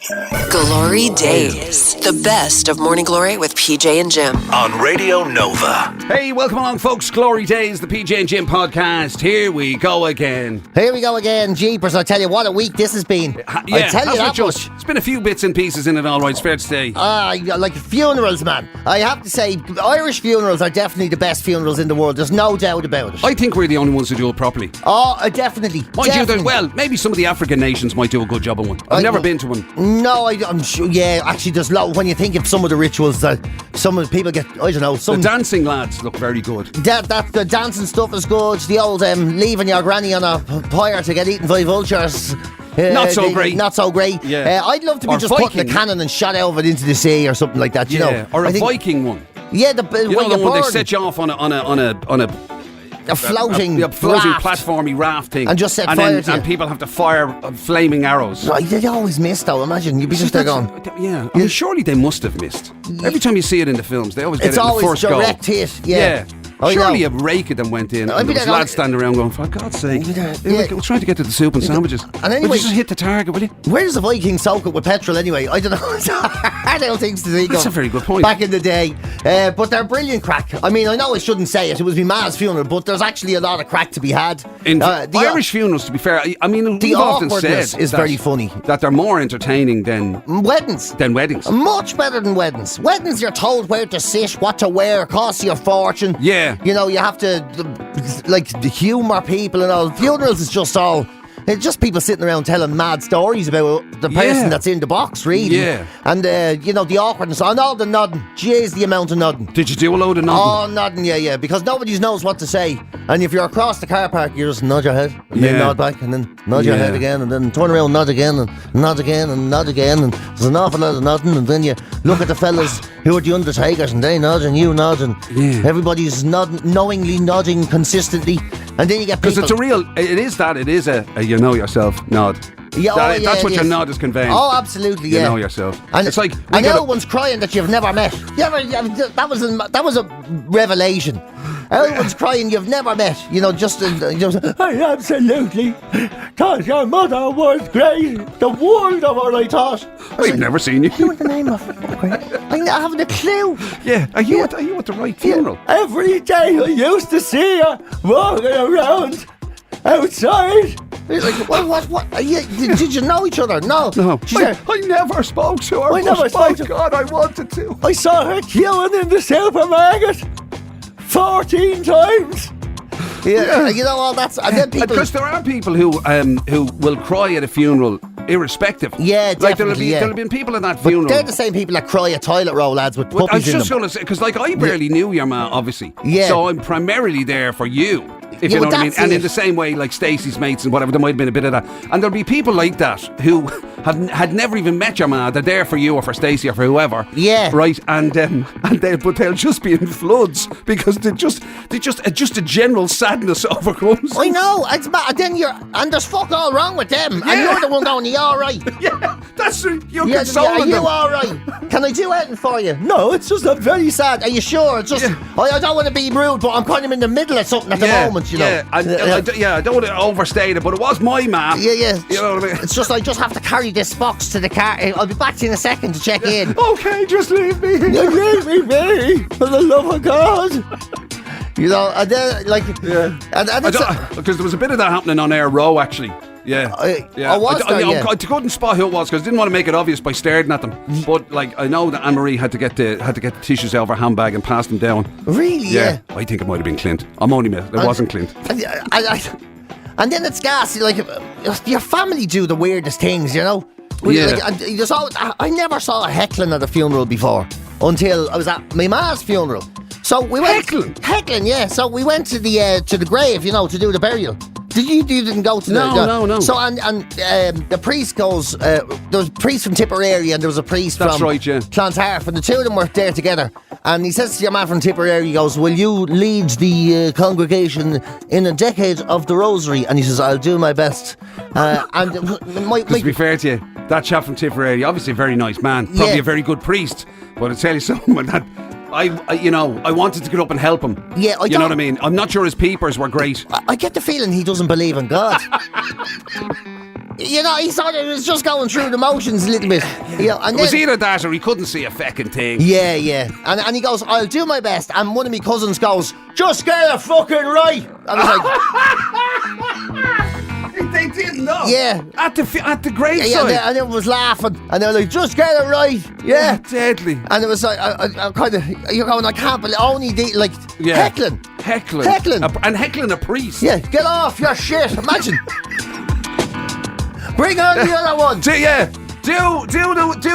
GloryDaze, the best of Morning Glory with PJ and Jim. On Radio Nova. Hey, welcome along, folks. GloryDaze, the PJ and Jim podcast. Here we go again. Here we go again. Jeepers, I tell you, what a week this has been. I tell you that much. It's been a few bits and pieces in it, all right, it's fair to say. Like funerals, man. I have to say, Irish funerals are definitely the best funerals in the world. There's no doubt about it. I think we're the only ones who do it properly. Oh, definitely. Mind you, well, maybe some of the African nations might do a good job on one. I've never been to one. No, I'm sure, yeah, actually there's when you think of some of the rituals that some of the people get, I don't know. The dancing lads look very good. The dancing stuff is good. The old leaving your granny on a pyre to get eaten by vultures. Not so great. Not so great. Yeah. I'd love to be just putting a cannon and shot out of it into the sea or something like that. You know, or a Viking one. Yeah, the one they set you off on a floating platformy raft thing, and just set fire to and people have to fire flaming arrows. Right, they always miss though. Imagine you'd be just there going. Yeah, I mean, surely they must have missed. Every time you see it in the films, they always get it in the first goal. It's always direct hit. Yeah. Surely a rake of them went in and there was lads standing around going, for God's sake, we're trying to get to the soup and sandwiches. And anyway, just hit the target, will you? Where does the Viking soak it with petrol anyway? I don't know. I don't think so. That's a very good point. Back in the day. But they're brilliant crack. I mean, I know I shouldn't say it. It was my ma's funeral, but there's actually a lot of crack to be had. In the Irish funerals, to be fair, I mean, the we've often awkwardness said is very funny. That they're more entertaining than weddings. Much better than weddings. Weddings, you're told where to sit, what to wear, costs you a fortune. Yeah. You know, you have to the humour people and all. Funerals is just all. It's just people sitting around telling mad stories about the person that's in the box, really. Yeah. And, the awkwardness and all the nodding. Jeez, the amount of nodding. Did you do a load of nodding? Oh, nodding, yeah. Because nobody knows what to say. And if you're across the car park, you just nod your head, and then nod back, and then nod your head again, and then turn around, nod again, and nod again, and nod again. And there's an awful lot of nodding. And then you look at the fellas who are the undertakers, and they nod, and you nod, and everybody's knowingly nodding consistently. And then you get people. Because it is a you know yourself nod. Yeah, that's what your nod is conveying. Oh, absolutely, You know yourself. And it's like and everyone's crying that you've never met. That was a revelation. Everyone's crying you've never met. You know, just I absolutely thought your mother was great. The world of her, I thought. I've never seen you. What's the name of it? I haven't a clue. Yeah, are you at the right funeral? Every day I used to see her walking around outside. Like, what? Did you know each other? No. I never spoke to her. I never spoke to her. God, I wanted to. I saw her queuing in the supermarket 14 times. Yeah, you know all that's. And then people, because there are people who will cry at a funeral irrespective. Yeah, definitely. There'll have been people at that funeral. But they're the same people that cry at toilet roll lads with puppies in them. I was just going to say, because I barely knew your ma, obviously. Yeah. So I'm primarily there for you. If you know what I mean. And in the same way, like Stacey's mates and whatever, there might have been a bit of that. And there'll be people like that who had never even met your ma. They're there for you or for Stacey or for whoever. Yeah. Right. And they'll just be in floods because they just a general sadness overcomes. I know. It's mad. And there's fuck all wrong with them. Yeah. And you're the one going, "Are you all right?" Yeah. That's you're consoling them. Are you all right? Can I do anything for you? No, it's just I'm very sad. Are you sure? It's just I don't want to be rude, but I'm kind of in the middle of something at the moment. You know. I don't want to overstate it, but it was my ma. Yeah. You know what I mean? It's just I just have to carry this box to the car. I'll be back in a second to check in. Okay, just leave me. Leave me, for the love of God. You know, and then because there was a bit of that happening on Air Row actually. Yeah. I couldn't spot who it was because I didn't want to make it obvious by staring at them. But I know that Anne-Marie had to get the tissues out of her handbag and pass them down. Really? Yeah. I think it might have been Clint. I'm only it wasn't Clint. And then it's gas. Your family do the weirdest things, you know. I never saw a heckling at a funeral before until I was at my ma's funeral. So we went heckling, yeah. So we went to the grave, you know, to do the burial. You didn't go to No. So and the priest goes. There was a priest from Tipperary and there was a priest from Clontarf, and the two of them were there together. And he says to your man from Tipperary, he goes, "Will you lead the congregation in a decade of the Rosary?" And he says, "I'll do my best." And to be fair to you, that chap from Tipperary, obviously a very nice man, probably a very good priest. But I tell you something, that I wanted to get up and help him. Yeah, you know what I mean? I'm not sure his peepers were great. I get the feeling he doesn't believe in God. You know, he sort of was just going through the motions a little bit. You know, and it was either that or he couldn't see a fecking thing. Yeah. And he goes, I'll do my best. And one of my cousins goes, just get it fucking right. I was like... They didn't know. Yeah. At the graveside. Yeah, and everyone was laughing. And they were like, just get it right. Yeah. Deadly. And it was like, I kind of, you're going, I can't believe, heckling. And heckling a priest. Yeah, get off your shit. Imagine. Bring on the other one. Do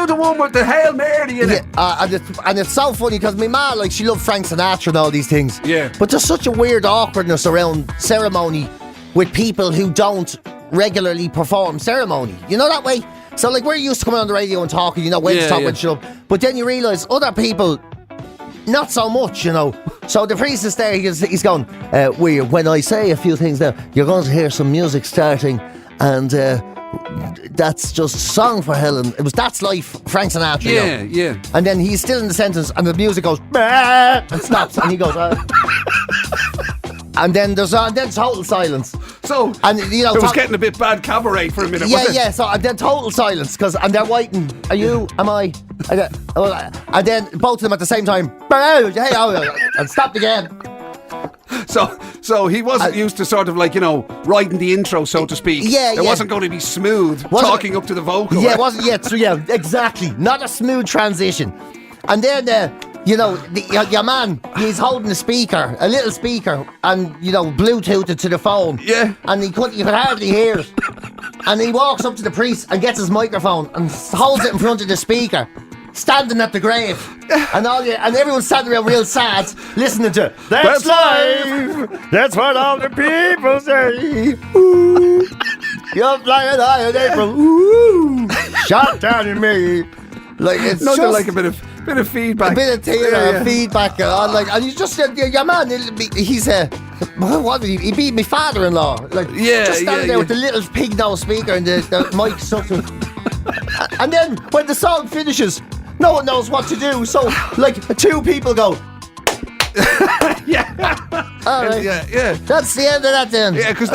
the one with the Hail Mary in it. And it's so funny because my ma, like, she loved Frank Sinatra and all these things. Yeah. But there's such a weird awkwardness around ceremony with people who don't regularly perform ceremony. You know that way? So, like, we're used to coming on the radio and talking, you know, when to talk, when to shut up. But then you realise other people, not so much, you know. So the priest is there, he's going, when I say a few things now, you're going to hear some music starting, and that's just song for Helen. It was That's Life, Frank Sinatra. Yeah. And then he's still in the sentence, and the music goes, bah, and stops, and he goes, and then there's total silence. So, and you know, it was getting a bit bad cabaret for a minute. Yeah. So and then total silence and they're waiting. Are you? Am I? And then both of them at the same time. And stopped again. So he wasn't used to sort of like, you know, writing the intro, so to speak. Yeah. It wasn't going to be smooth talking up to the vocal. Yeah, it wasn't. Yeah, exactly. Not a smooth transition. And then. You know, your man, he's holding a little speaker, and, you know, Bluetooth it to the phone. Yeah. And you could hardly hear it. And he walks up to the priest and gets his microphone and holds it in front of the speaker, standing at the grave. And everyone's standing around real sad, listening to That's Life! That's what all the people say! Ooh, you're flying high in April! Ooh, shot down in me! Like, it's nothing just like a bit of feedback. A bit of feedback. And he's just your man, he's he beat my father-in-law. Like, just standing there with the little pig nose speaker and the mic stuck to him. And then when the song finishes, no one knows what to do. So, like, two people go. All right. Yeah. That's the end of that then. Yeah, because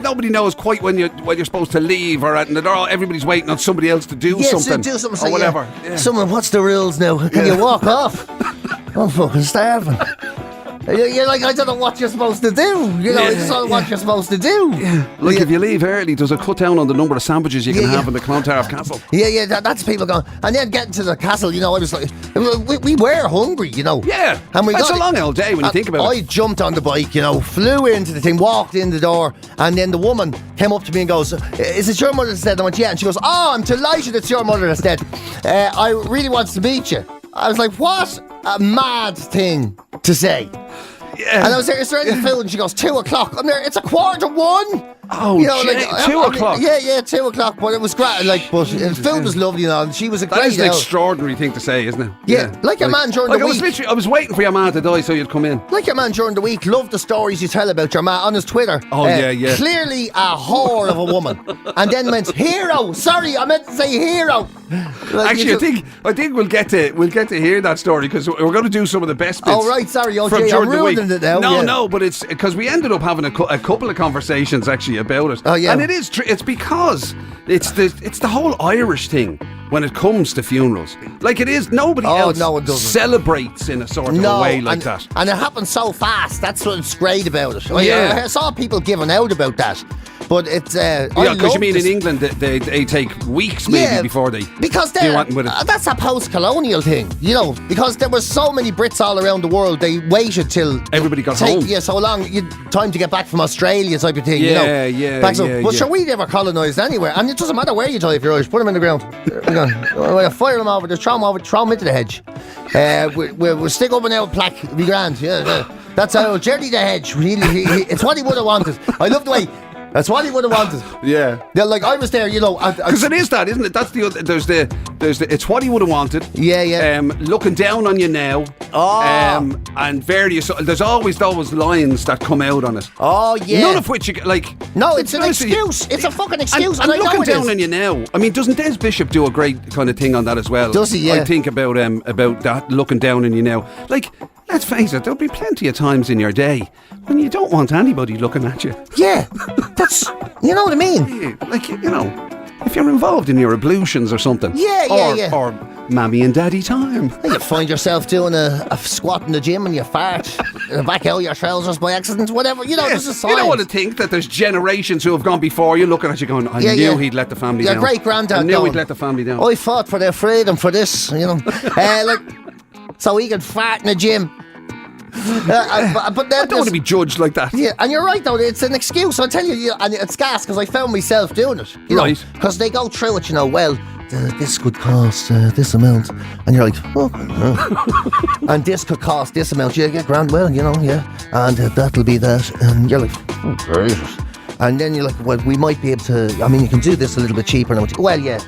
nobody knows quite when you're supposed to leave, and everybody's waiting on somebody else to do something. Do something or whatever. Yeah. Someone, what's the rules now? Can you walk off? I'm fucking starving. You're like, I don't know what you're supposed to do. You know, I just don't know what you're supposed to do. Yeah. Like, if you leave early, there's a cut down on the number of sandwiches you can have in the Clontarf Castle. Yeah, that's people going. And then getting to the castle, you know, I was like, we were hungry, you know. Yeah, and it's a long old day when you think about it. I jumped on the bike, you know, flew into the thing, walked in the door, and then the woman came up to me and goes, is it your mother that's dead? I went, yeah. And she goes, oh, I'm delighted it's your mother that's dead. I really want to meet you. I was like, what a mad thing to say. Yeah. And I was there, is there any food? And she goes, 2 o'clock. I'm there, it's 1:45. Oh, you know, like, 2 o'clock. Yeah, 2 o'clock. But it was great. Like, but the food was lovely and all. And she was a great. That is an extraordinary thing to say, isn't it? Yeah, like your man during the week. I was waiting for your man to die so you'd come in. Like your man during the week. Loved the stories you tell about your man on his Twitter. Oh, yeah. Clearly a whore of a woman. And then went, hero. Sorry, I meant to say hero. Like, actually, I think we'll get to hear that story because we're going to do some of the best bits. Oh right, sorry, OJ, I'm ruining it now. No, but it's because we ended up having a couple of conversations actually about it. Oh yeah, and it is it's because it's the whole Irish thing when it comes to funerals. Like it is, nobody else no, it doesn't. Celebrates in a sort of a way like that. And it happens so fast. That's what's great about it. I saw people giving out about that. But it's because you mean in England they take weeks maybe before they because do anything with it. That's a post-colonial thing, you know, because there were so many Brits all around the world. They waited till everybody got home. Yeah, so long time to get back from Australia type of thing. Yeah, you know. But sure, we never colonised anywhere, and it doesn't matter where you die if you're Irish. Put them in the ground. Fire them over, just throw them into the hedge. We'll stick up an old plaque. It'll be grand. Yeah. That's how Jerry the Hedge. Really, it's what he would have wanted. I love the way. That's what he would have wanted. Yeah. They're like, I was there, you know. Because it is that, isn't it? That's the other. There's the. It's what he would have wanted. Yeah. Looking down on you now. Oh. And various. There's always those lines that come out on it. Oh yeah. None of which you like. No, it's an excuse. It's a fucking excuse. And I looking know down on you now. I mean, doesn't Des Bishop do a great kind of thing on that as well? Does he? Yeah. I think about that looking down on you now. Like, let's face it, there'll be plenty of times in your day when you don't want anybody looking at you. Yeah, that's, you know what I mean? Yeah, like, you know. if you're involved in your ablutions or something. Yeah. Or mammy and daddy time. You find yourself doing a squat in the gym and you fart back out your trousers by accident, whatever. There's a sign. You don't want to think that there's generations who have gone before you looking at you going, I knew he'd let the family down. Your great granddad. I knew he'd let the family down. I fought for their freedom for this, so he could fart in the gym. But then I don't want to be judged like that. Yeah, and you're right though. It's an excuse. I'll tell you, and it's gas because I found myself doing it. Right. Because they go through it. Well, this could cost this amount, and you're like, and this could cost this amount. You get grand. Well, and that'll be that, and you're like, great. And then you're like, well, we might be able to. I mean, you can do this a little bit cheaper now. Well, yeah.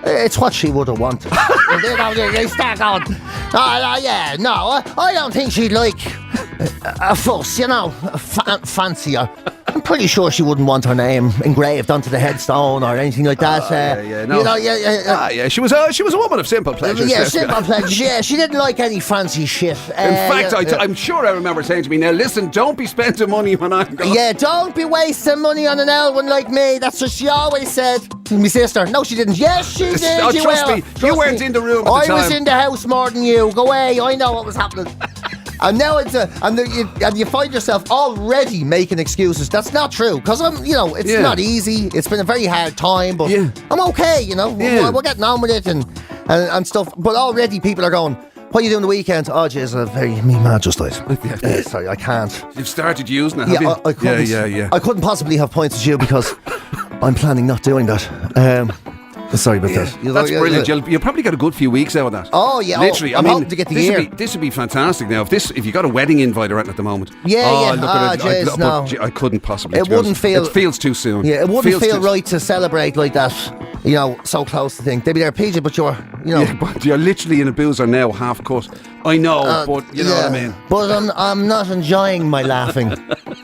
It's what she would have wanted. They start going, I don't think she'd like a fuss, fancier. I'm pretty sure she wouldn't want her name engraved onto the headstone or anything like that. She was a woman of simple pleasures. Yeah, simple pleasures. Yeah, she didn't like any fancy shit. In fact, I'm sure I remember saying to me, now listen, don't be spending money when I'm gone. Yeah, don't be wasting money on an Elwyn like me. That's what she always said to my sister. No, she didn't. Yes, she did. Trust me, you weren't in the room at the time. I was in the house more than you. Go away. I know what was happening. And now and you find yourself already making excuses. That's not true because it's not easy. It's been a very hard time, but I'm okay. We're getting on with it and stuff. But already people are going, what are you doing the weekend? Oh, jeez, me man just died. Sorry, I can't. You've started using it, have you? I couldn't. I couldn't possibly have pointed to you because I'm planning not doing that. Sorry about that. That's brilliant. You'll probably get a good few weeks out of that. Oh, yeah. Literally. I'm hoping to get the year. This would be fantastic now. If you got a wedding invite or anything at the moment. I couldn't possibly. It wouldn't feel... It feels too soon. Yeah, it wouldn't feel right to celebrate like that, so close to things. They'd be there, PJ, but you're, Yeah, but you're literally in a boozer now, half cut. I know, but you know what I mean. But I'm not enjoying my laughing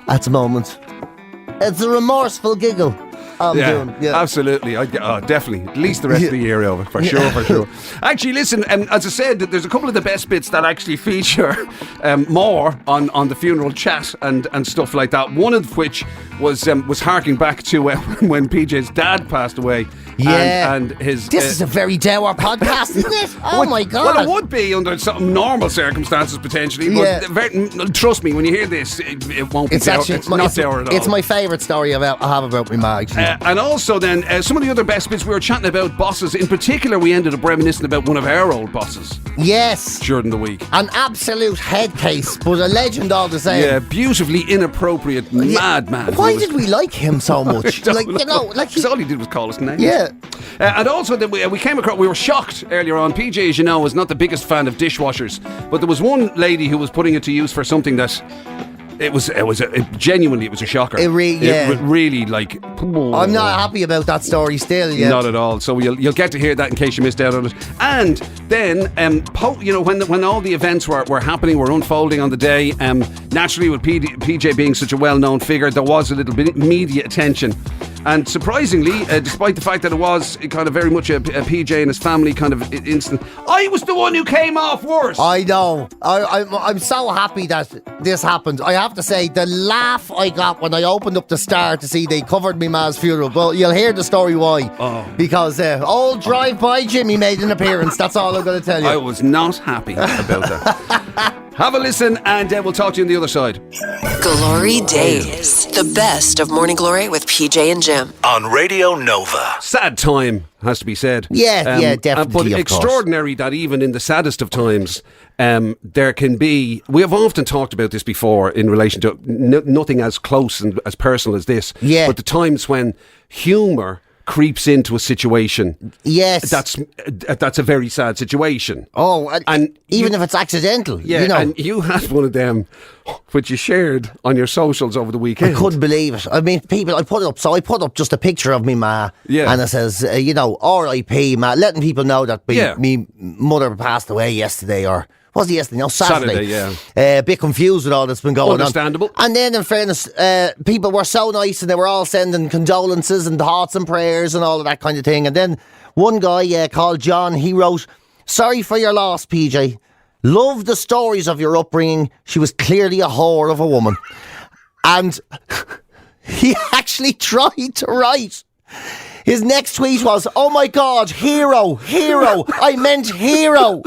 at the moment. It's a remorseful giggle. Absolutely. Definitely. At least the rest of the year over, for sure. Actually, listen, as I said, there's a couple of the best bits that actually feature more on the funeral chat and stuff like that. One of which was harking back to when PJ's dad passed away. Yeah. And his... This is a very dour podcast, isn't it? Oh, my God. Well, it would be under some normal circumstances, potentially. But trust me, when you hear this, it won't be dour. It's not dour at all. It's my favourite story I have about my ma, actually. And also then, some of the other best bits, we were chatting about bosses. In particular, we ended up reminiscing about one of our old bosses. Yes. During the week. An absolute head case, but a legend all the same. Yeah, beautifully inappropriate madman. Why did we like him so much? Because all he did was call us names. Yeah. And also, then we came across, we were shocked earlier on. PJ, as you know, was not the biggest fan of dishwashers. But there was one lady who was putting it to use for something that... It was genuinely a shocker. It really like. I'm not happy about that story still. Yeah, not at all. So you'll get to hear that in case you missed out on it. And then when all the events were happening, were unfolding on the day. Naturally, with PJ being such a well-known figure, there was a little bit media attention. And surprisingly, despite the fact that it was kind of very much a PJ and his family kind of instant, I was the one who came off worse. I know. I'm so happy that this happened. I have to say, the laugh I got when I opened up the Star to see they covered me ma's funeral. But you'll hear the story why. Oh. Because old drive-by Jimmy made an appearance. That's all I'm going to tell you. I was not happy about that. Have a listen and we'll talk to you on the other side. GloryDaze, the best of Morning Glory with PJ and Jim. On Radio Nova. Sad time, has to be said. Yeah, definitely. But extraordinary that even in the saddest of times, there can be... We have often talked about this before in relation to nothing as close and as personal as this. Yeah. But the times when humour creeps into a situation. Yes. That's a very sad situation. Oh, and even if it's accidental. Yeah, and you had one of them which you shared on your socials over the weekend. I couldn't believe it. I mean, I put up just a picture of me ma, and it says, R.I.P. ma, letting people know that me mother passed away yesterday, or was it yesterday? No, Saturday. Yeah. A bit confused with all that's been going Understandable. on. And then, in fairness, people were so nice and they were all sending condolences and thoughts and prayers and all of that kind of thing. And then one guy called John, he wrote, "Sorry for your loss, PJ. Love the stories of your upbringing. She was clearly a whore of a woman." And he actually tried to write, his next tweet was, "Oh my God, hero. I meant hero."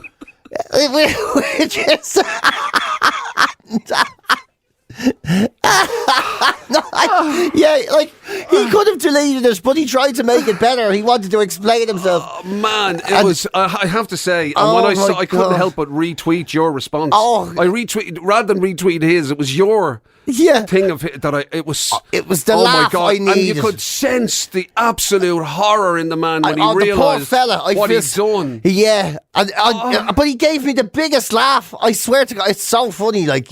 Which is... he could have deleted it, but he tried to make it better. He wanted to explain himself. Oh, man, it was. I have to say, and when I saw, I couldn't help but retweet your response. I retweet rather than retweet his. It was your thing of that. It was the laugh I needed, and you could sense the absolute horror in the man when he realised what he'd done. Yeah, but he gave me the biggest laugh. I swear to God, it's so funny. And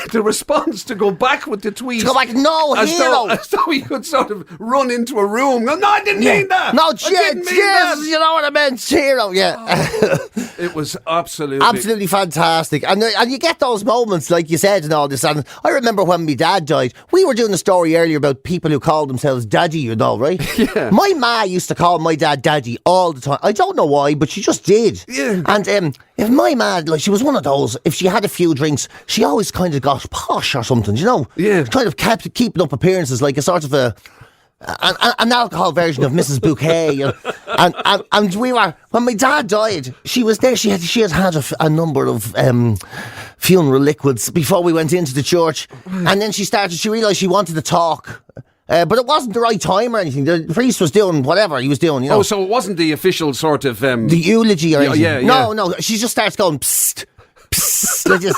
the response to go back with the tweet, to go back, no, hero, as though he could sort of run into a room. No, I didn't mean that. No, cheers, you know what I meant, hero. Yeah, it was absolutely fantastic, and you get those moments like you said and all this. And I remember when my dad died, we were doing a story earlier about people who called themselves daddy, you know, right? Yeah. My ma used to call my dad daddy all the time. I don't know why, but she just did. Yeah. And if my ma, she was one of those, if she had a few drinks, she always kind of got posh or something, you know? Yeah. Kind of kept keeping up appearances, like a sort of an alcohol version of Mrs. Bouquet. And we were, when my dad died, she was there. She had had a number of funeral liquids before we went into the church. And then she realised she wanted to talk. But it wasn't the right time or anything. The priest was doing whatever he was doing, you know. Oh, so it wasn't the official sort of... the eulogy or anything. Yeah. No. She just starts going, psst, psst, like this.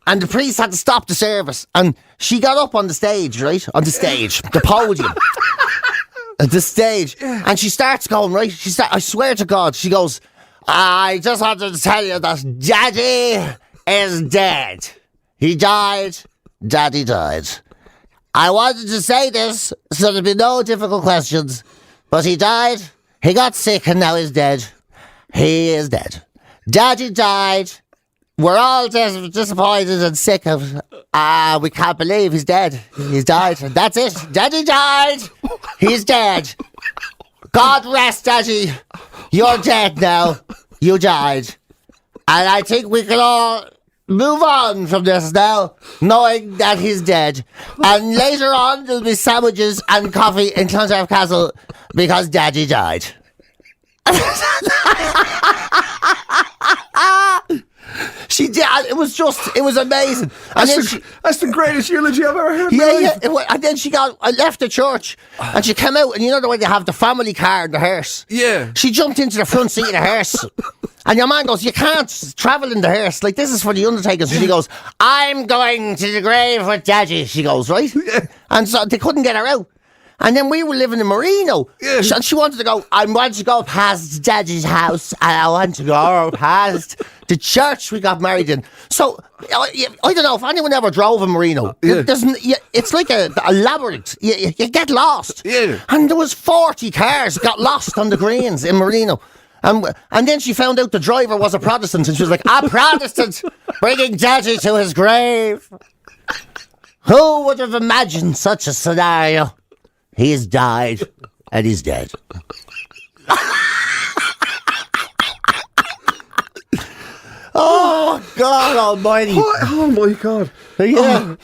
And the priest had to stop the service. And she got up on the stage, right? On the stage. The podium. At the stage. And she starts going, right? I swear to God, she goes, "I just wanted to tell you that Daddy is dead. He died. Daddy died. I wanted to say this so there'd be no difficult questions. But he died. He got sick and now he's dead. He is dead. Daddy died. We're all disappointed and sick of... we can't believe he's dead. He's died. And that's it. Daddy died. He's dead. God rest, Daddy. You're dead now. You died. And I think we can all move on from this now, knowing that he's dead. And later on, there'll be sandwiches and coffee in Clontarf Castle because Daddy died." She did. It was amazing. That's the greatest eulogy I've ever heard. Yeah. And then I left the church and she came out, and you know the way they have the family car in the hearse? Yeah. She jumped into the front seat of the hearse. And your man goes, "You can't travel in the hearse. Like, this is for the undertakers." And she goes, "I'm going to the grave with Daddy," she goes, right? Yeah. And so they couldn't get her out. And then we were living in Marino. Yeah. And she wanted to go, "I want to go past Daddy's house, and I want to go past the church we got married in." So, I don't know if anyone ever drove in Marino. Yeah. It's like a labyrinth. You get lost. Yeah. And there was 40 cars got lost on the greens in Marino. And then she found out the driver was a Protestant, and she was like, "A Protestant bringing Daddy to his grave. Who would have imagined such a scenario? He has died, and he's dead." Oh, God almighty. Oh my God. Yeah.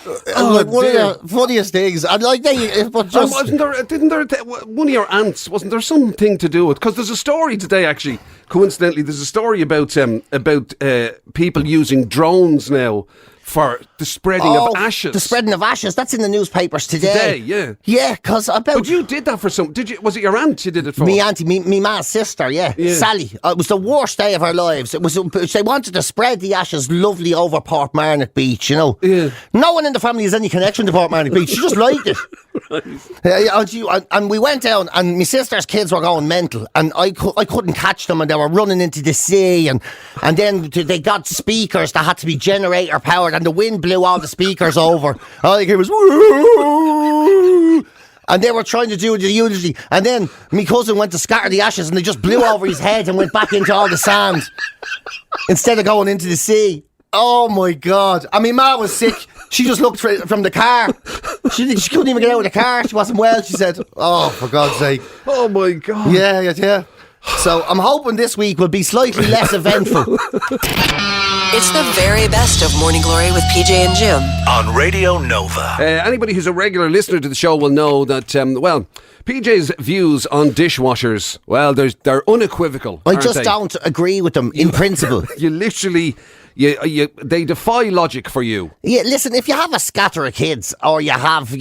One of the funniest things. And like but just... Didn't there, one of your aunts, wasn't there something to do with, because there's a story today, actually, coincidentally, there's a story about people using drones now for the spreading of ashes. The spreading of ashes. That's in the newspapers today. Yeah. Yeah, because But you did that for some... Did you? Was it your aunt you did it for? Me auntie, me ma's sister, yeah. Sally. It was the worst day of our lives. They wanted to spread the ashes lovely over Portmarnock Beach, you know. Yeah. No one in the family has any connection to Portmarnock Beach. She just liked it. Right. And we went down, and my sister's kids were going mental, and I couldn't catch them, and they were running into the sea, and then they got speakers that had to be generator powered, and the wind blew all the speakers over. All I hear was woo, and they were trying to do the eulogy, and then my cousin went to scatter the ashes, and they just blew over his head and went back into all the sand instead of going into the sea. Oh my God. I mean, Ma was sick. She just looked from the car. She couldn't even get out of the car. She wasn't well. She said, "Oh, for God's sake." Oh my God. Yeah. So I'm hoping this week will be slightly less eventful. It's the very best of Morning Glory with PJ and Jim. On Radio Nova. Anybody who's a regular listener to the show will know that, PJ's views on dishwashers, well, they're unequivocal. I just don't agree with them in principle. You literally... they defy logic for you. Yeah, listen, if you have a scatter of kids or you have,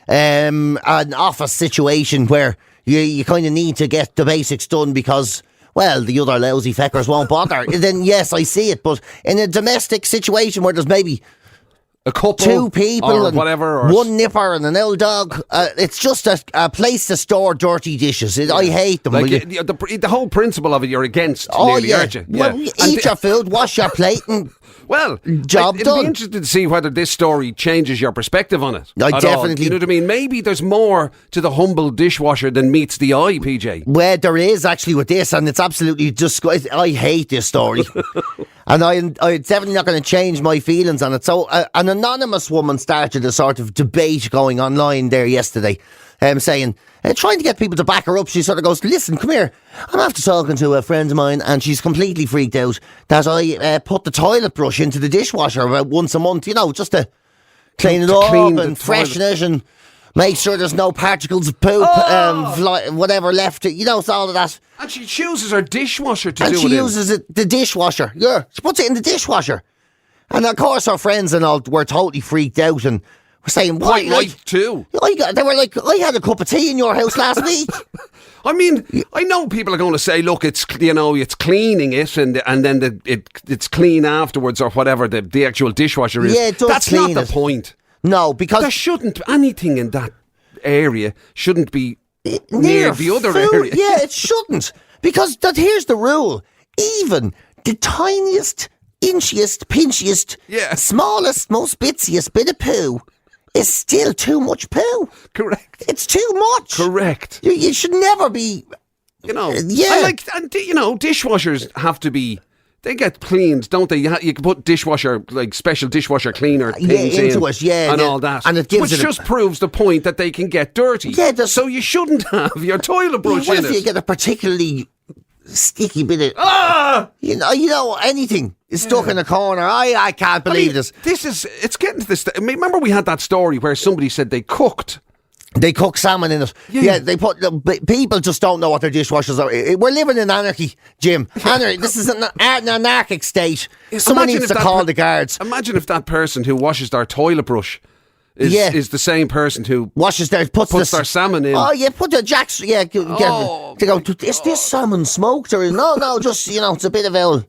an office situation where you kind of need to get the basics done because, well, the other lousy feckers won't bother, then yes, I see it. But in a domestic situation where there's maybe a couple, 2 people, or and whatever, or 1 nipper and an old dog, it's just a place to store dirty dishes. I hate them. Like the whole principle of it, you're against. Nearly, aren't you? Yeah. Well, eat your food, wash your plate, and job I'd done. be interested to see whether this story changes your perspective on it. I definitely. All. You know what I mean? Maybe there's more to the humble dishwasher than meets the eye, PJ. Well, there is actually with this, and it's absolutely disgusting. I hate this story. And I'm definitely not going to change my feelings on it. So an anonymous woman started a sort of debate going online there yesterday, saying, trying to get people to back her up. She sort of goes, listen, come here. I'm after talking to a friend of mine, and she's completely freaked out that I put the toilet brush into the dishwasher about once a month, just to clean it up and freshen it and make sure there's no particles of poop, whatever left. It's all of that. And she chooses her dishwasher to do it And she uses the dishwasher. Yeah, she puts it in the dishwasher. And of course her friends and all were totally freaked out and were saying, what? Quite right too. They were like, I had a cup of tea in your house last week. I mean, I know people are going to say, look, it's cleaning it and then it's clean afterwards or whatever the actual dishwasher is. Yeah, it does. That's not the point. No, because there shouldn't anything in that area shouldn't be near the other area. Yeah, it shouldn't. Because here's the rule. Even the tiniest, inchiest, pinchiest, smallest, most bitsiest bit of poo is still too much poo. Correct. It's too much. Correct. You should never be... dishwashers have to be... They get cleaned, don't they? You can put dishwasher, like special dishwasher cleaner things into it, and all that. And it gives Which just proves the point that they can get dirty. Yeah, so you shouldn't have your toilet brush what in if it. you get a particularly sticky bit of... anything is stuck in a corner. I can't believe this. It's getting to this... Remember we had that story where somebody said they cooked salmon in it. Yeah, they put... People just don't know what their dishwashers are. We're living in anarchy, Jim. Anarchy. This is an anarchic state. Someone needs to call the guards. Imagine if that person who washes their toilet brush is the same person who washes puts their salmon in. Oh, yeah, put the jacks... Yeah, they go, is this salmon smoked or... No, just, it's a bit of oil.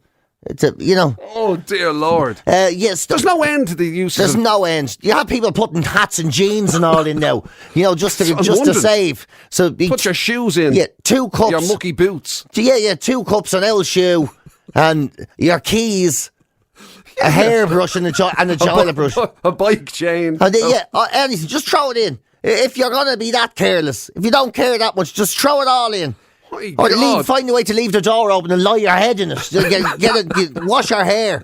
It's Oh dear Lord! Yes, there's no end to the use. There's no end. You have people putting hats and jeans and all in now. Just to save. So put your shoes in. Yeah, 2 cups. Your mucky boots. Yeah, 2 cups, an old shoe, and your keys, a hairbrush and a toilet brush, a bike chain. And anything. Just throw it in. If you're gonna be that careless, if you don't care that much, just throw it all in. Or find a way to leave the door open and lie your head in it. Wash your hair.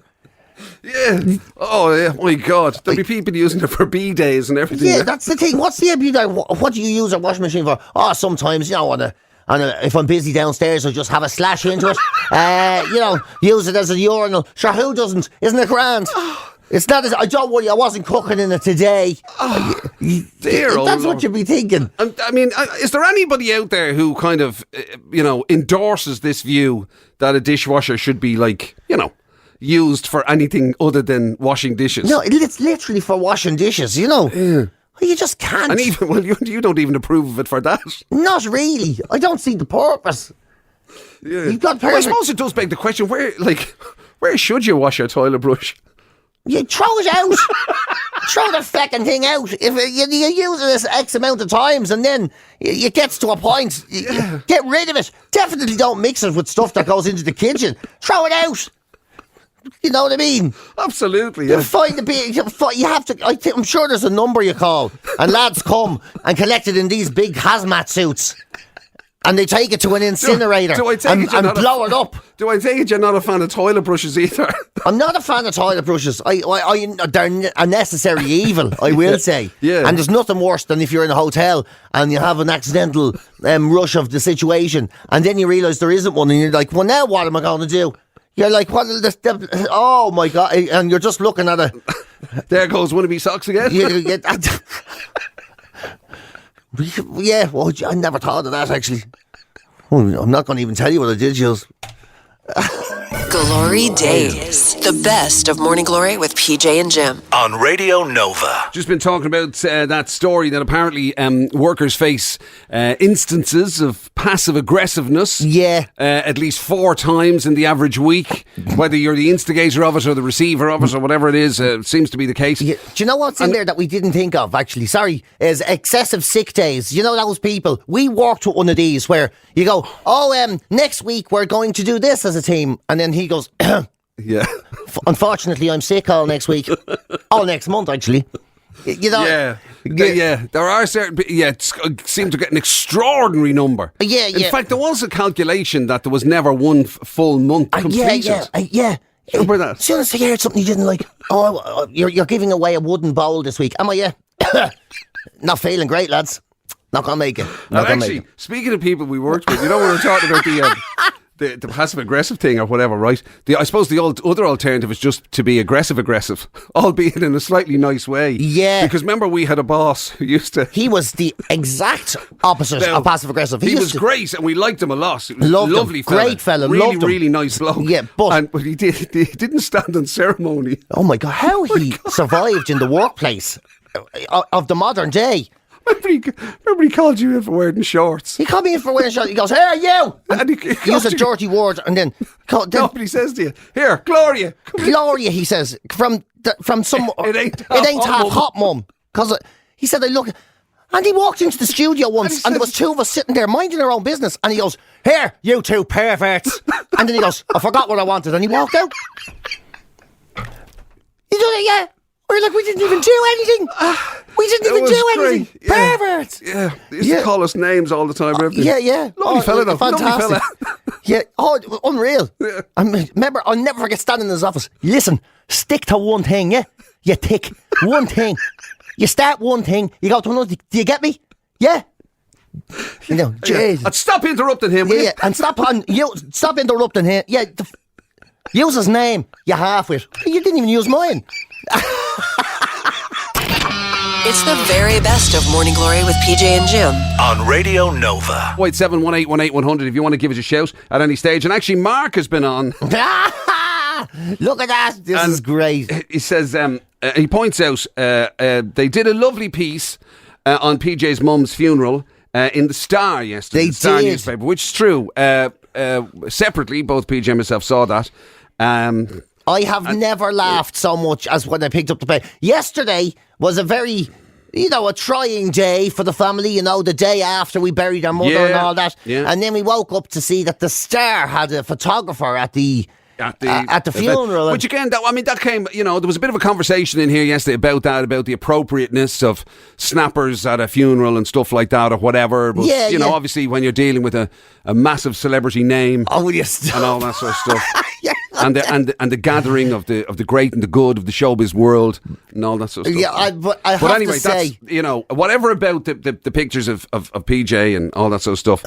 Yeah. Oh, yeah. My God. There'll be people using it for B-days and everything. Yeah, that's the thing. What's the B-day? What do you use a washing machine for? Oh, sometimes, if I'm busy downstairs, I'll just have a slash into it. Use it as a urinal. Sure, who doesn't? Isn't it grand? It's not as... Don't worry, I wasn't cooking in it today. Oh, dear old That's Lord. what you'd be thinking. I mean, is there anybody out there who kind of, endorses this view that a dishwasher should be used for anything other than washing dishes? No, it's literally for washing dishes, Yeah. You just can't. And even, you don't even approve of it for that. Not really. I don't see the purpose. Yeah. You've got I suppose it does beg the question, where should you wash your toilet brush? You throw it out. Throw the feckin' thing out. If you use it this X amount of times and then it gets to a point, get rid of it. Definitely don't mix it with stuff that goes into the kitchen. Throw it out. You know what I mean? Absolutely. You find you have to. I'm sure there's a number you call, and lads come and collect it in these big hazmat suits. And they take it to an incinerator and blow it up. Do I take it you're not a fan of toilet brushes either? I'm not a fan of toilet brushes. They're a necessary evil, I will say. Yeah. And there's nothing worse than if you're in a hotel and you have an accidental rush of the situation and then you realise there isn't one and you're like, well, now what am I going to do? You're like, what? Oh my God! And you're just looking at it. There goes one of me socks again. Yeah, well, I never thought of that actually. I'm not going to even tell you what I did, Jules. GloryDaze, the best of Morning Glory with PJ and Jim. On Radio Nova. Just been talking about that story that apparently workers face instances of passive aggressiveness. Yeah. At least 4 times in the average week. Whether you're the instigator of it or the receiver of it or whatever it is, seems to be the case. Yeah. Do you know what's in there that we didn't think of, actually? Sorry, is excessive sick days. You know those people? We worked with one of these where you go, next week we're going to do this as a team. And then he goes, yeah. Unfortunately, I'm sick all next week. All next month, actually. You know? Yeah. There are certain... Yeah, it seemed to get an extraordinary number. Yeah. In fact, there was a calculation that there was never one full month completed. Yeah. Remember that? As soon as I heard something you didn't like, you're giving away a wooden bowl this week. Am I? Yeah. Not feeling great, lads. Not going to make it. Actually, speaking of people we worked with, we were talking about the passive aggressive thing or whatever, right? I suppose the other alternative is just to be aggressive, albeit in a slightly nice way. Yeah. Because remember, we had a boss who used to... He was the exact opposite of passive aggressive. He was great, and we liked him a lot. He was a lovely fella. Great fella. Really nice bloke. Yeah, but he didn't stand on ceremony. Oh my God, how he survived in the workplace of the modern day. Remember he called you in for wearing shorts. He called me in for wearing shorts. He goes, "Hey, you!" And he used a dirty word, and then nobody says to you, "Here, Gloria." Gloria, he says, from some. It ain't half hot, mum. Because he said, "I look," and he walked into the studio once, and there was 2 of us sitting there minding our own business, and he goes, "Here, you 2 perverts," and then he goes, "I forgot what I wanted," and he walked out. You do it, yeah. We're like, we didn't even do anything. We didn't even do anything. Yeah. Perverts. Yeah. They used to call us names all the time. Yeah. Lovely fella, though. Fantastic. Yeah. Oh, unreal. Yeah. Remember, I'll never forget standing in his office. Listen, stick to one thing, yeah? You tick. One thing. You start one thing, you go to another. Do you get me? Yeah. You know, jeez. And stop interrupting him, will you? Yeah, and stop interrupting him. Yeah. Use his name, you half-wit. You didn't even use mine. It's the very best of Morning Glory with PJ and Jim. On Radio Nova. 0871818 if you want to give us a shout at any stage. And actually, Mark has been on. Look at that. This is great. He says, he points out, they did a lovely piece on PJ's mum's funeral in the Star yesterday. They the Star did. newspaper, which is true. Separately, both PJ and myself saw that. I have never laughed so much as when I picked up the paper. Yesterday was a very, a trying day for the family, the day after we buried our mother and all that. Yeah. And then we woke up to see that the Star had a photographer at the funeral. Which again, that came, there was a bit of a conversation in here yesterday about that, about the appropriateness of snappers at a funeral and stuff like that or whatever. But, obviously when you're dealing with a massive celebrity name and all that sort of stuff. Yeah. And the gathering of the great and the good of the showbiz world and all that sort of stuff. Yeah, but I have anyway, to say, that's, whatever about the pictures of PJ and all that sort of stuff.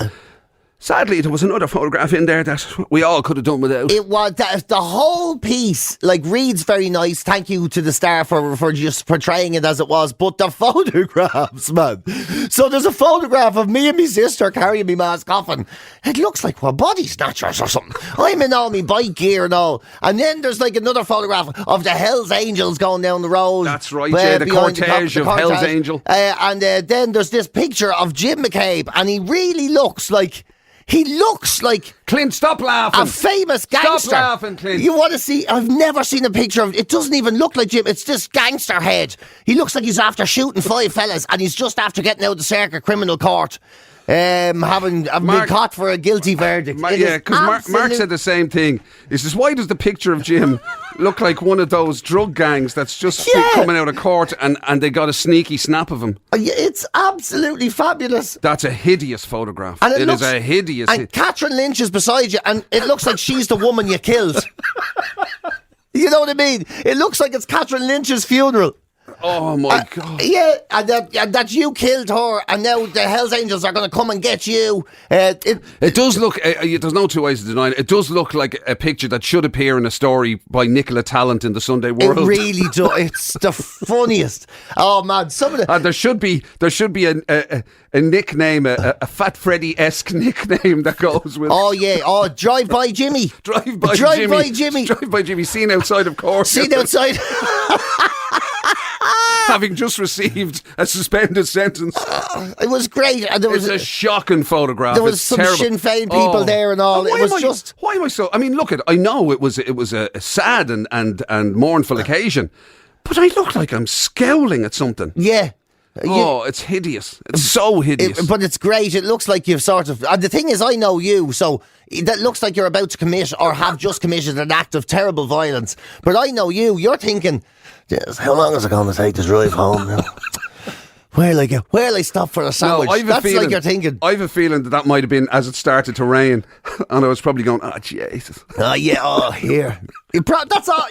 Sadly, there was another photograph in there that we all could have done without. It was the whole piece, reads very nice. Thank you to the Star for just portraying it as it was. But the photographs, man. So there's a photograph of me and my sister carrying me ma's coffin. It looks like we're body snatchers or something. I'm in all my bike gear and all. And then there's another photograph of the Hells Angels going down the road. That's right, the cortege of Hells Angel. And then there's this picture of Jim McCabe, and he really looks like... He looks like... Clint, stop laughing. A famous gangster. Stop laughing, Clint. You want to see... I've never seen a picture of... It doesn't even look like Jim. It's this gangster head. He looks like he's after shooting 5 fellas and he's just after getting out of the circuit criminal court. Having been caught for a guilty verdict. Because Mark said the same thing. He says, why does the picture of Jim look like one of those drug gangs that's just coming out of court and they got a sneaky snap of him? It's absolutely fabulous. That's a hideous photograph. And it is a hideous... And Catherine Lynch is beside you and it looks like she's the woman you killed. You know what I mean? It looks like it's Catherine Lynch's funeral. Oh my God. Yeah, and that you killed her, and now the Hells Angels are going to come and get you. It does look. There's no two ways to deny it. It does look like a picture that should appear in a story by Nicola Tallant in the Sunday World. It really does. It's the funniest. Oh man, some of the and there should be a nickname, a Fat Freddy-esque nickname that goes with. Oh yeah. Oh, Drive by Jimmy. Drive by Jimmy. Seen outside of court. Seen outside. Having just received a suspended sentence. It was great. And there was a shocking photograph. There was some terrible. Sinn Féin people there and all. Why am I so? I mean, look, I know it was a sad and mournful occasion, but I look like I'm scowling at something. Yeah. It's hideous. It's so hideous. But it's great. It looks like you've sort of... And the thing is, I know you, so that looks like you're about to commit or have just committed an act of terrible violence. But I know you. You're thinking, yes, how long is it going to take to drive home now? Where'll I stop for a sandwich? That's like you're thinking. I have a feeling that might have been as it started to rain. And I was probably going, oh, Jesus. Oh, yeah. Oh, here. That's all,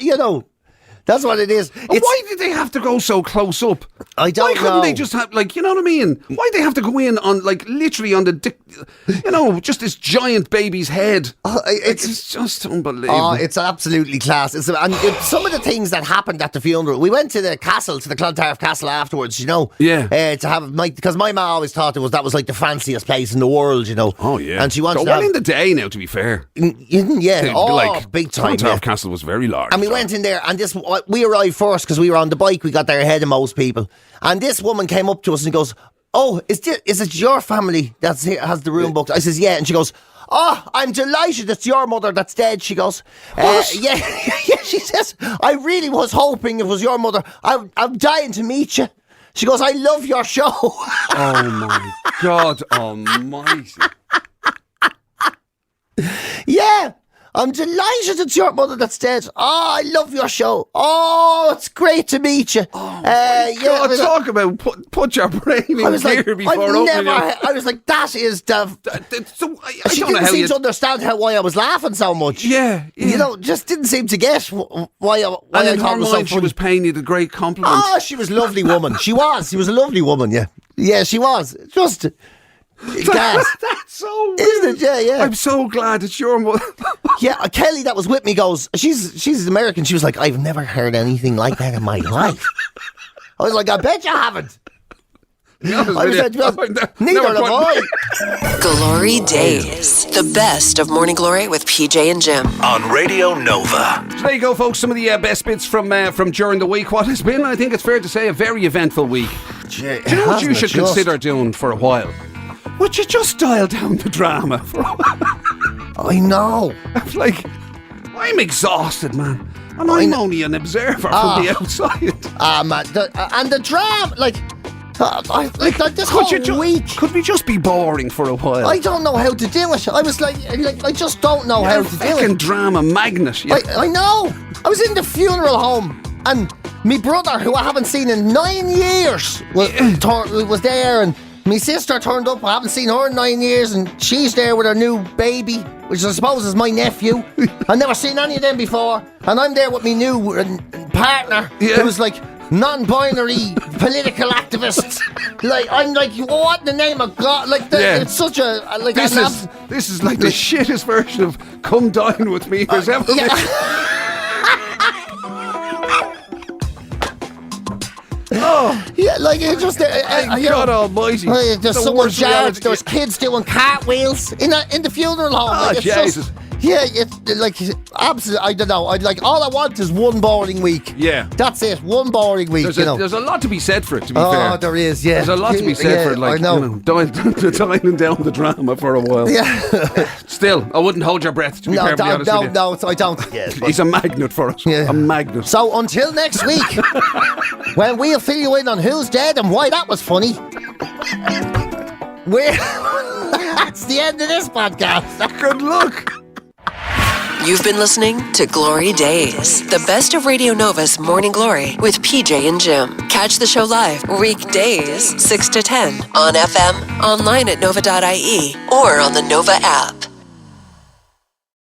That's what it is. Why did they have to go so close up? I don't know. Why couldn't they just have, you know what I mean? Why did they have to go in on, literally on the, just this giant baby's head? It's just unbelievable. Oh, it's absolutely class. Some of the things that happened at the funeral, we went to the castle, to the Clontarf Castle afterwards, Yeah. To have, because my ma always thought that was like the fanciest place in the world, Oh, yeah. And she wanted to well in the day now, to be fair. Yeah. Big time. Clontarf Castle was very large. And we went in there, and we arrived first because we were on the bike. We got there ahead of most people. And this woman came up to us and goes, "Oh, is it your family that's here, has the room booked?" I says, "Yeah." And she goes, "Oh, I'm delighted it's your mother that's dead." She goes, yeah, she says, "I really was hoping it was your mother. I'm dying to meet you." She goes, "I love your show." Oh my God almighty. Yeah. "I'm delighted it's your mother that's dead. Oh, I love your show. Oh, it's great to meet you." Oh my God, talk about put your brain in gear before opening I was like, that is the... She didn't seem to understand why I was laughing so much. Yeah. Just didn't seem to get why I thought it was so funny. She was paying you the great compliment. Oh, she was a lovely woman. She was a lovely woman, yeah. Yeah, she was. Just... That's so weird. Isn't it? Yeah. I'm so glad it's your mother. Yeah, Kelly that was with me goes, she's American. She was like, "I've never heard anything like that in my life." I was like, "I bet you haven't." Neither have I. GloryDaze, the best of Morning Glory with PJ and Jim on Radio Nova. So there you go, folks. Some of the best bits from during the week. What has been, I think it's fair to say, a very eventful week. Do you know what you should consider doing for a while? Would you just dial down the drama for a while? I know. I'm exhausted, man. And I'm only an observer from the outside. Man. And the drama, this whole week. Could we just be boring for a while? I don't know how to do it. I was I just don't know how to do it. Fucking drama magnet. Yeah. I know. I was in the funeral home and my brother, who I haven't seen in 9 years, was there, and my sister turned up. I haven't seen her in 9 years, and she's there with her new baby, which I suppose is my nephew. I've never seen any of them before. And I'm there with my new partner, who's non-binary political activist. I'm what in the name of God? It's such a... This is like the shittest version of Come Dine With Me there's ever been. Oh, yeah, it just... God almighty. There's someone jabbed. There's kids doing cartwheels in the funeral home. Oh, Jesus. It's absolutely, I don't know. All I want is one boring week. Yeah. That's it. One boring week, There's a lot to be said for it, to be fair. Oh, there is, yeah. There's a lot to be said for it, I know. Dialing down the drama for a while. Yeah. Still, I wouldn't hold your breath, to be perfectly honest with you. No, I don't. Yeah, he's a magnet for us. Yeah. A magnet. So, until next week, when we'll fill you in on who's dead and why that was funny, that's the end of this podcast. Good luck. You've been listening to GloryDaze, the best of Radio Nova's Morning Glory with PJ and Jim. Catch the show live weekdays 6 to 10 on FM, online at nova.ie, or on the Nova app.